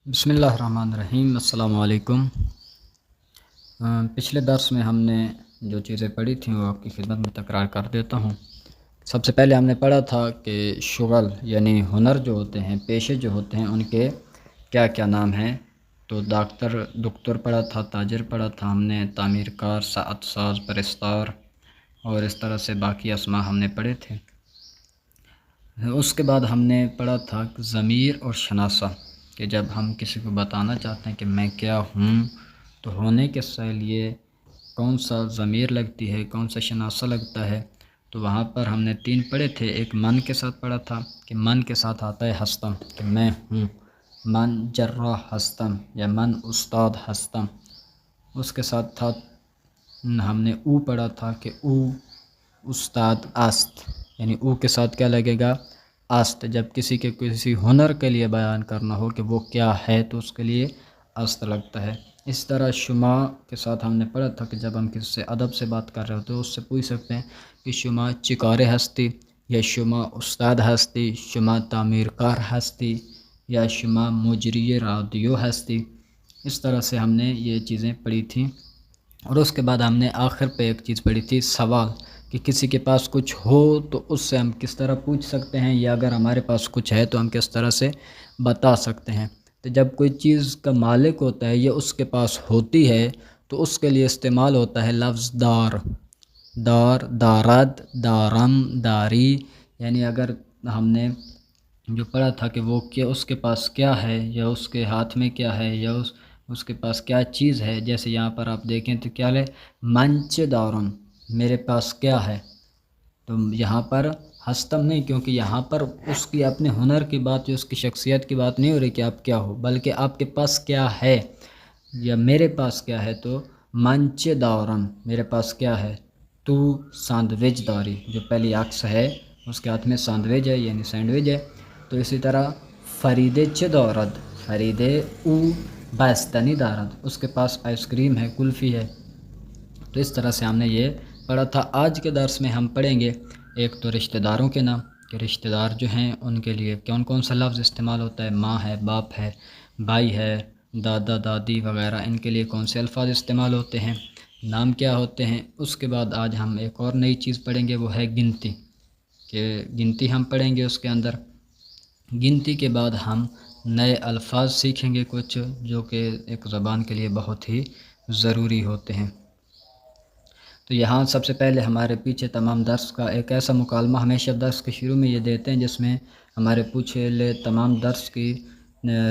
بسم اللہ الرحمن الرحیم۔ السلام علیکم۔ پچھلے درس میں ہم نے جو چیزیں پڑھی تھیں وہ آپ کی خدمت میں تکرار کر دیتا ہوں۔ سب سے پہلے ہم نے پڑھا تھا کہ شغل یعنی ہنر جو ہوتے ہیں، پیشے جو ہوتے ہیں، ان کے کیا کیا نام ہیں۔ تو دکتور پڑھا تھا، تاجر پڑھا تھا ہم نے، تعمیر کار، صنعت ساز، پرستار، اور اس طرح سے باقی اسماء ہم نے پڑھے تھے۔ اس کے بعد ہم نے پڑھا تھا ضمیر اور شناسہ، کہ جب ہم کسی کو بتانا چاہتے ہیں کہ میں کیا ہوں، تو ہونے کے لیے کون سا ضمیر لگتی ہے، کون سا شناسہ لگتا ہے۔ تو وہاں پر ہم نے 3 پڑھے تھے۔ ایک من کے ساتھ پڑھا تھا کہ من کے ساتھ آتا ہے ہستم، کہ میں ہوں، من جراح ہستم یا من استاد ہستم۔ اس کے ساتھ تھا ہم نے او پڑھا تھا کہ او استاد است، یعنی او کے ساتھ کیا لگے گا، است۔ جب کسی کے کسی ہنر کے لیے بیان کرنا ہو کہ وہ کیا ہے تو اس کے لیے است لگتا ہے۔ اس طرح شما کے ساتھ ہم نے پڑھا تھا کہ جب ہم کسی سے ادب سے بات کر رہے ہوتے ہیں اس سے پوچھ سکتے ہیں کہ شما چکار ہستی، یا شما استاد ہستی، شما تعمیر کار ہستی، یا شما مجری رادیو ہستی۔ اس طرح سے ہم نے یہ چیزیں پڑھی تھیں۔ اور اس کے بعد ہم نے آخر پہ ایک چیز پڑھی تھی، سوال، کہ کسی کے پاس کچھ ہو تو اس سے ہم کس طرح پوچھ سکتے ہیں، یا اگر ہمارے پاس کچھ ہے تو ہم کس طرح سے بتا سکتے ہیں۔ تو جب کوئی چیز کا مالک ہوتا ہے یا اس کے پاس ہوتی ہے تو اس کے لیے استعمال ہوتا ہے لفظ دار، دارد، دارم، داری۔ یعنی اگر ہم نے جو پڑھا تھا کہ وہ کیا، اس کے پاس کیا ہے، یا اس کے ہاتھ میں کیا ہے، یا اس کے پاس کیا چیز ہے۔ جیسے یہاں پر آپ دیکھیں تو کیا لے، منچ دارن، میرے پاس کیا ہے۔ تو یہاں پر ہستم نہیں، کیونکہ یہاں پر اس کی اپنے ہنر کی بات یا اس کی شخصیت کی بات نہیں ہو رہی کہ آپ کیا ہو، بلکہ آپ کے پاس کیا ہے یا میرے پاس کیا ہے۔ تو منچ دارن، میرے پاس کیا ہے، تو ساندویج داری، جو پہلی عکس ہے اس کے ہاتھ میں ساندویج ہے یعنی سینڈویج ہے۔ تو اسی طرح فریدے چ دارد، فریدے او بستنی دارد، اس کے پاس آئس کریم ہے، کلفی ہے۔ تو اس طرح سے ہم نے یہ پڑھا تھا۔ آج کے درس میں ہم پڑھیں گے ایک تو رشتہ داروں کے نام، کہ رشتہ دار جو ہیں ان کے لیے کون کون سا لفظ استعمال ہوتا ہے، ماں ہے، باپ ہے، بھائی ہے، دادا دادی وغیرہ، ان کے لیے کون سے الفاظ استعمال ہوتے ہیں، نام کیا ہوتے ہیں۔ اس کے بعد آج ہم ایک اور نئی چیز پڑھیں گے، وہ ہے گنتی، کہ گنتی ہم پڑھیں گے۔ اس کے اندر گنتی کے بعد ہم نئے الفاظ سیکھیں گے کچھ، جو کہ ایک زبان کے لیے بہت ہی ضروری ہوتے ہیں۔ تو یہاں سب سے پہلے ہمارے پیچھے تمام درس کا ایک ایسا مکالمہ ہمیشہ درس کے شروع میں یہ دیتے ہیں جس میں ہمارے پچھلے تمام درس کی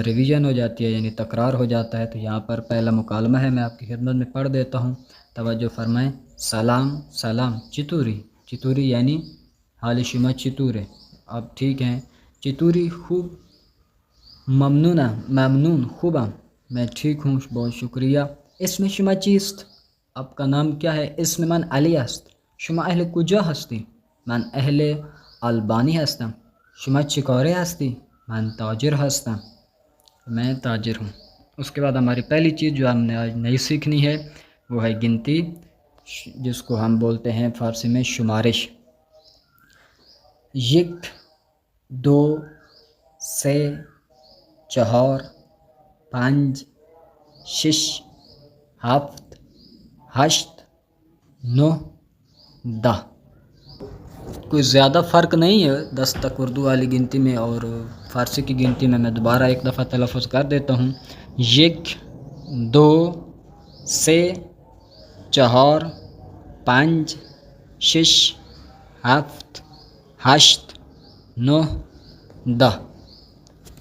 ریویژن ہو جاتی ہے، یعنی تکرار ہو جاتا ہے۔ تو یہاں پر پہلا مکالمہ ہے، میں آپ کی خدمت میں پڑھ دیتا ہوں، توجہ فرمائیں۔ سلام، سلام چطوری، چطوری یعنی حال شما چطور ہے، اب ٹھیک ہیں، چطوری خوب، ممنونہ، ممنون، خوبم، میں ٹھیک ہوں، بہت شکریہ۔ اسم شما چیست، آپ کا نام کیا ہے؟ اسم من علی است، شما اہل کجا ہستی؟ من اہل البانی ہستم۔ شما چکارے ہستی؟ من تاجر ہستم، میں تاجر ہوں۔ اس کے بعد ہماری پہلی چیز جو ہم نے آج نئی سیکھنی ہے وہ ہے گنتی، جس کو ہم بولتے ہیں فارسی میں شمارش۔ یک، دو، سے، چہار، پانچ، شش، ہفت، ہشت، نو، دہ۔ کوئی زیادہ فرق نہیں ہے 10 تک اردو والی گنتی میں اور فارسی کی گنتی میں۔ میں دوبارہ ایک دفعہ تلفظ کر دیتا ہوں، یک، دو، سے، چہار، پانچ، شش، ہفت، ہشت، نو، دہ۔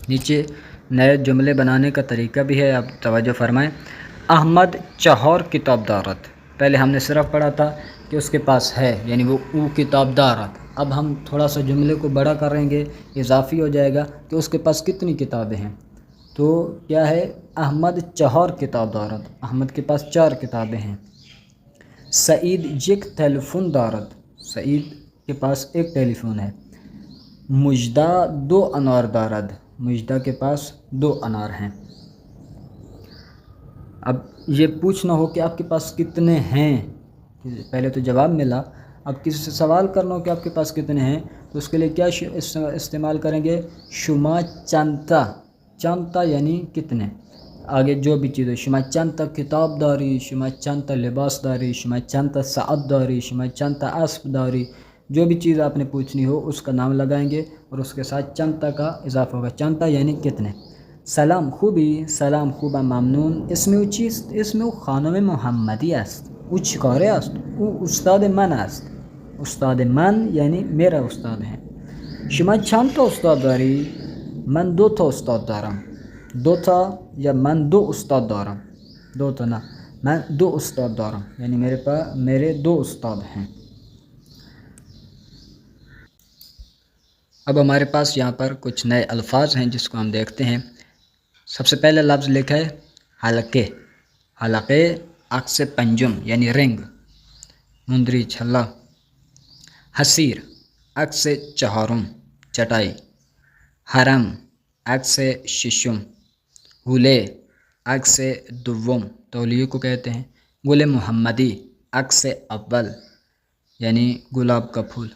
نیچے نئے جملے بنانے کا طریقہ بھی ہے، آپ توجہ فرمائیں۔ احمد چہار کتاب دارد، پہلے ہم نے صرف پڑھا تھا کہ اس کے پاس ہے، یعنی وہ او کتاب دارد۔ اب ہم تھوڑا سا جملے کو بڑا کریں گے، اضافی ہو جائے گا کہ اس کے پاس کتنی کتابیں ہیں۔ تو کیا ہے، احمد چہار کتاب دارد، احمد کے پاس 4 کتابیں ہیں۔ سعید یک تیلیفون دارد، سعید کے پاس 1 ٹیلی فون ہے۔ مجدہ 2 انار دارد، مجدہ کے پاس 2 انار ہیں۔ اب یہ پوچھنا ہو کہ آپ کے پاس کتنے ہیں، پہلے تو جواب ملا، اب کسی سے سوال کرنا ہو کہ آپ کے پاس کتنے ہیں، تو اس کے لیے کیا استعمال کریں گے، شما چنتا، چند تا یعنی کتنے. آگے جو بھی چیز ہے، شما چند تا کتاب داری، شما چند تا لباس داری، شما چند تا ساعت داری، شما چند تا اسب داری. جو بھی چیز آپ نے پوچھنی ہو اس کا نام لگائیں گے اور اس کے ساتھ چند تا کا اضافہ ہوگا. چند تا یعنی کتنے. سلام خوبی، سلام خوبم ممنون. اسم او چیست؟ اسم او خانم محمدی است. او چیکاره است؟ او استاد من است. استاد من یعنی میرا استاد ہیں. شما چند تا استاد داری؟ من 2 تا استاد دارم. 2 تا یا من 2 استاد دارم. 2 تا نه، من 2 استاد دارم یعنی میرے 2 استاد ہیں. اب ہمارے پاس یہاں پر کچھ نئے الفاظ ہیں جس کو ہم دیکھتے ہیں. سب سے پہلے لفظ لکھا ہے حلقے. حلقے عکس پنجم یعنی رنگ، مندری چھلا. حسیر عکس چہارم چٹائی. حرم عکس ششم. حولے عکس دوم تولیے کو کہتے ہیں. گل محمدی عکس اول یعنی گلاب کا پھول.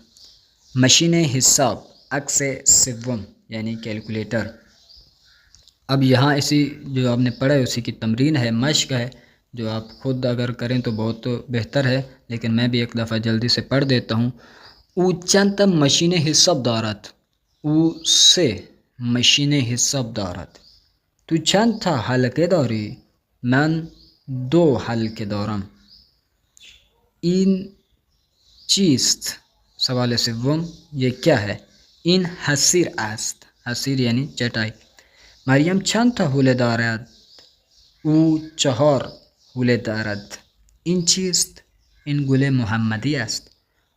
مشین حساب عکس سوم یعنی کیلکولیٹر. اب یہاں اسی جو آپ نے پڑھا ہے اسی کی تمرین ہے، مشق ہے، جو آپ خود اگر کریں تو بہت بہتر ہے، لیکن میں بھی ایک دفعہ جلدی سے پڑھ دیتا ہوں. او چند مشین حساب دارد. او سے مشین حساب دارد. تو چند تا حلقه داری؟ من 2 حلقه دارم. این چیست؟ سوال سوم یہ کیا ہے؟ این حسیر است. حسیر یعنی چٹائی. مریم چند تا حوله دارد؟ او 4 حوله دارد. این چیست؟ این گل محمدی است.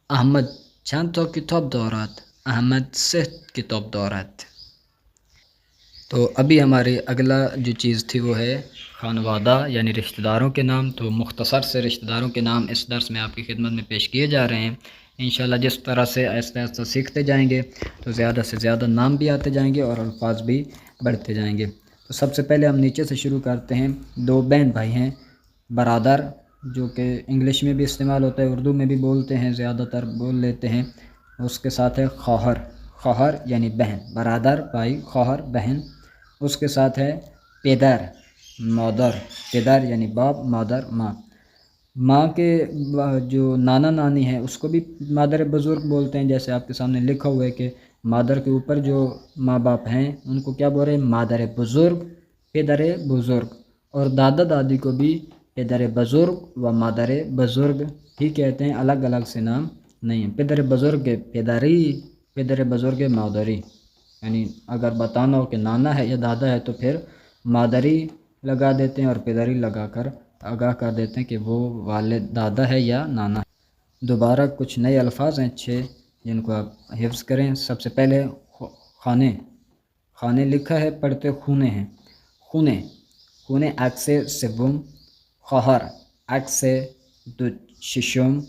احمد چند تا کتاب دارد؟ احمد 3 کتاب دارد. تو ابھی ہماری اگلا جو چیز تھی وہ ہے خانوادہ یعنی رشتہ داروں کے نام. تو مختصر سے رشتہ داروں کے نام اس درس میں آپ کی خدمت میں پیش کیے جا رہے ہیں. انشاءاللہ جس طرح سے آہستہ آہستہ سیکھتے جائیں گے تو زیادہ سے زیادہ نام بھی آتے جائیں گے اور الفاظ بھی بڑھتے جائیں گے. تو سب سے پہلے ہم نیچے سے شروع کرتے ہیں. 2 بہن بھائی ہیں. برادر جو کہ انگلش میں بھی استعمال ہوتا ہے، اردو میں بھی بولتے ہیں، زیادہ تر بول لیتے ہیں. اس کے ساتھ ہے خواہر. خواہر یعنی بہن. برادر بھائی، خواہر بہن. اس کے ساتھ ہے پدر مادر. پدر یعنی باپ، مادر ماں. ماں کے جو نانا نانی ہیں اس کو بھی مادر بزرگ بولتے ہیں. جیسے آپ کے سامنے لکھا ہوا ہے کہ مادر کے اوپر جو ماں باپ ہیں ان کو کیا بول رہے ہیں؟ مادر بزرگ، پدر بزرگ. اور دادا دادی کو بھی پدر بزرگ و مادر بزرگ ہی کہتے ہیں، الگ الگ سے نام نہیں ہیں. پدر بزرگ پدری، پدر بزرگ مادری. یعنی اگر بتانا ہو کہ نانا ہے یا دادا ہے تو پھر مادری لگا دیتے ہیں اور پدری لگا کر آگاہ کر دیتے ہیں کہ وہ والد دادا ہے یا نانا ہے. دوبارہ کچھ نئے الفاظ ہیں 6 جن کو آپ حفظ کریں. سب سے پہلے خانے. خانے لکھا ہے، پڑھتے خونے ہیں. خونے. خونے عکس سوم. خواہر عکس ششم.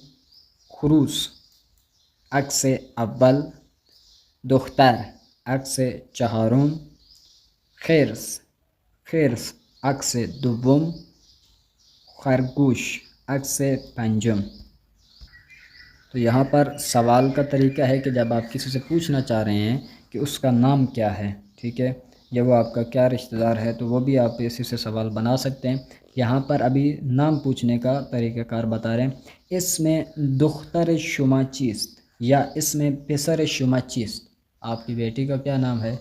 خروس عکس اول. دختر عکس چهارم. خرس. خرس عکس دوم. خرگوش عکس پنجم. تو یہاں پر سوال کا طریقہ ہے کہ جب آپ کسی سے پوچھنا چاہ رہے ہیں کہ اس کا نام کیا ہے، ٹھیک ہے، یا وہ آپ کا کیا رشتہ دار ہے، تو وہ بھی آپ اسی سے سوال بنا سکتے ہیں. یہاں پر ابھی نام پوچھنے کا طریقہ کار بتا رہے ہیں. اس میں دختر شما چیست یا اس میں پسر شما چیست. آپ کی بیٹی کا کیا نام ہے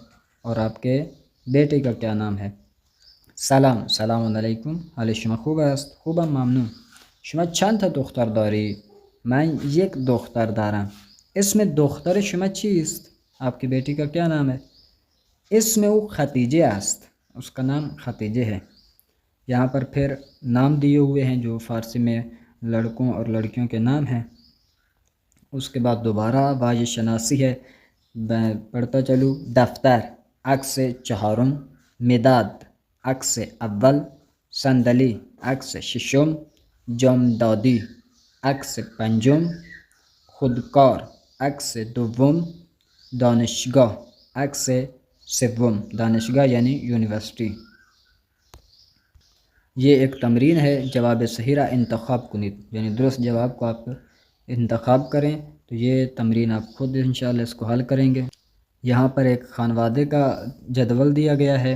اور آپ کے بیٹے کا کیا نام ہے. سلام. سلام علیکم. حال شما خوب است؟ خوبم ممنون. شما چند تا دختر داری؟ من 1 دختر دارم. اسم دختر شما چیست؟ آپ کی بیٹی کا کیا نام ہے. اسم او ختیجه است. اس کا نام ختیجه ہے. یہاں پر پھر نام دیے ہوئے ہیں جو فارسی میں لڑکوں اور لڑکیوں کے نام ہیں. اس کے بعد دوبارہ واجب شناسی ہے، میں پڑھتا چلوں. دفتر عکس چهارم. مداد عکس اول. صندلی عکس ششم. جامدادی عکس پنجم. خودکار عکس دوم. دانشگاه عکس سوم. دانشگاه یعنی یونیورسٹی. یہ ایک تمرین ہے. جواب صحیح را انتخاب کنید یعنی درست جواب کو آپ انتخاب کریں. تو یہ تمرین آپ خود انشاءاللہ اس کو حل کریں گے. یہاں پر ایک خانوادے کا جدول دیا گیا ہے